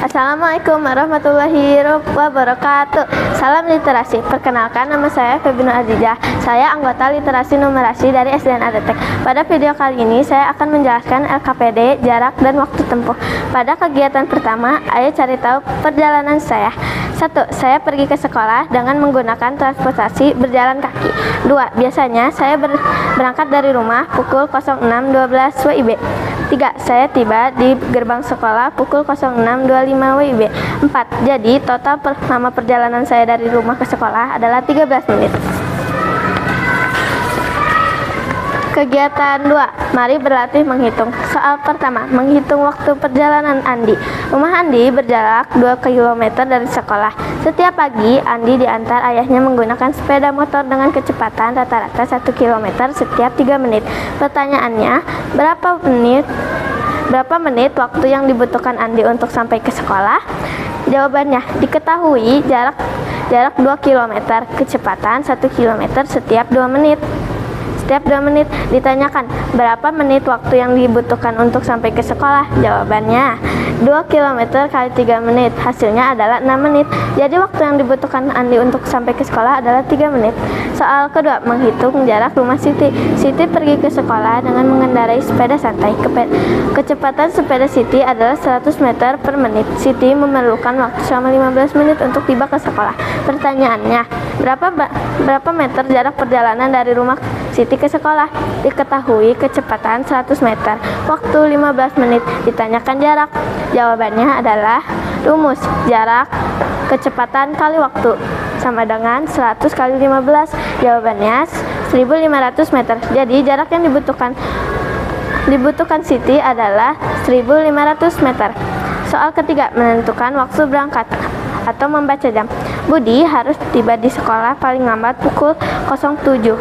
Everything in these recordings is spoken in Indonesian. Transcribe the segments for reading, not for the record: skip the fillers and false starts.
Assalamualaikum warahmatullahi wabarakatuh. Salam literasi. Perkenalkan, nama saya Febino Azizah. Saya anggota literasi numerasi dari SDN Adetek. Pada video kali ini saya akan menjelaskan LKPD, jarak dan waktu tempuh. Pada kegiatan pertama, ayo cari tahu perjalanan saya. 1. Saya pergi ke sekolah dengan menggunakan transportasi berjalan kaki. 2. Biasanya saya berangkat dari rumah pukul 06.12 WIB. 3. Saya tiba di gerbang sekolah pukul 06.25 WIB. 4. Jadi total lama perjalanan saya dari rumah ke sekolah adalah 13 menit. Kegiatan 2. Mari berlatih menghitung. Soal pertama, menghitung waktu perjalanan Andi. Rumah Andi berjarak 2 km dari sekolah. Setiap pagi, Andi diantar ayahnya menggunakan sepeda motor dengan kecepatan rata-rata 1 km setiap 3 menit. Pertanyaannya, berapa menit waktu yang dibutuhkan Andi untuk sampai ke sekolah? Jawabannya, diketahui jarak 2 km, kecepatan 1 km setiap 2 menit. Setiap 2 menit. Ditanyakan, berapa menit waktu yang dibutuhkan untuk sampai ke sekolah? Jawabannya, 2 km kali 3 menit. Hasilnya adalah 6 menit. Jadi waktu yang dibutuhkan Andi untuk sampai ke sekolah adalah 3 menit. Soal kedua, menghitung jarak rumah Siti. Siti pergi ke sekolah dengan mengendarai sepeda santai. Kecepatan sepeda Siti adalah 100 meter per menit. Siti memerlukan waktu selama 15 menit untuk tiba ke sekolah. Pertanyaannya, berapa meter jarak perjalanan dari rumah Siti ke sekolah? Diketahui kecepatan 100 meter, waktu 15 menit. Ditanyakan jarak. Jawabannya adalah rumus jarak kecepatan kali waktu sama dengan 100 kali 15. Jawabannya 1500 meter. Jadi jarak yang dibutuhkan Siti adalah 1500 meter. Soal ketiga, menentukan waktu berangkat atau membaca jam. Budi harus tiba di sekolah paling lambat pukul 07.00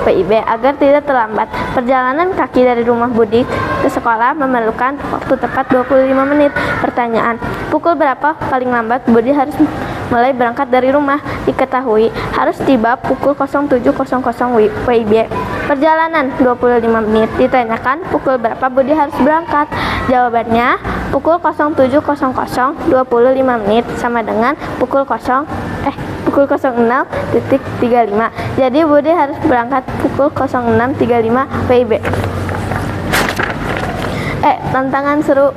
WIB agar tidak terlambat. Perjalanan kaki dari rumah Budi ke sekolah memerlukan waktu tepat 25 menit. Pertanyaan, pukul berapa paling lambat Budi harus mulai berangkat dari rumah? Diketahui harus tiba pukul 07.00 WIB. Perjalanan 25 menit. Ditanyakan pukul berapa Budi harus berangkat? Jawabannya pukul 07.00 25 menit sama dengan pukul 06.35. Jadi Budi harus berangkat pukul 06.35 WIB. Tantangan seru.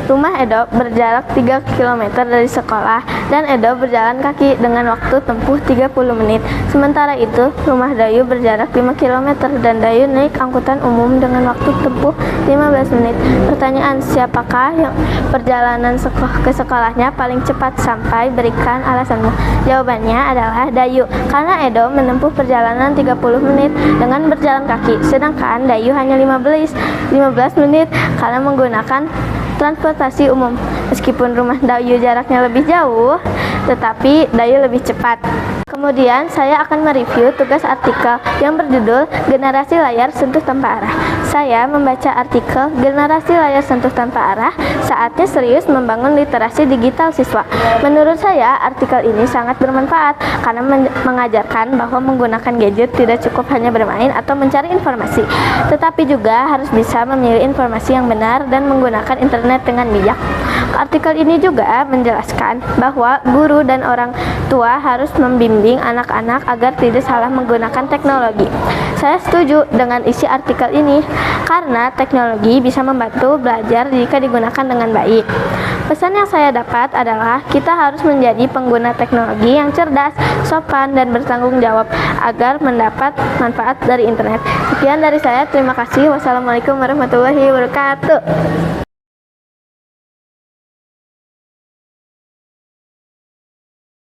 Rumah Edo berjarak 3 km dari sekolah dan Edo berjalan kaki dengan waktu tempuh 30 menit. Sementara itu, rumah Dayu berjarak 5 km dan Dayu naik angkutan umum dengan waktu tempuh 15 menit. Pertanyaan, siapakah yang perjalanan ke sekolahnya paling cepat sampai? Berikan alasanmu. Jawabannya adalah Dayu, karena Edo menempuh perjalanan 30 menit dengan berjalan kaki, sedangkan Dayu hanya 15 menit karena menggunakan transportasi umum. Meskipun rumah Dayu jaraknya lebih jauh, tetapi Dayu lebih cepat. Kemudian saya akan mereview tugas artikel yang berjudul Generasi Layar Sentuh Tanpa Arah. Saya membaca artikel Generasi Layar Sentuh Tanpa Arah, saatnya serius membangun literasi digital siswa. Menurut saya, artikel ini sangat bermanfaat karena mengajarkan bahwa menggunakan gadget tidak cukup hanya bermain atau mencari informasi, tetapi juga harus bisa memilih informasi yang benar dan menggunakan internet dengan bijak. Artikel ini juga menjelaskan bahwa guru dan orang tua harus membimbing anak-anak agar tidak salah menggunakan teknologi. Saya setuju dengan isi artikel ini karena teknologi bisa membantu belajar jika digunakan dengan baik. Pesan yang saya dapat adalah kita harus menjadi pengguna teknologi yang cerdas, sopan, dan bertanggung jawab agar mendapat manfaat dari internet. Sekian dari saya, terima kasih. Wassalamualaikum warahmatullahi wabarakatuh.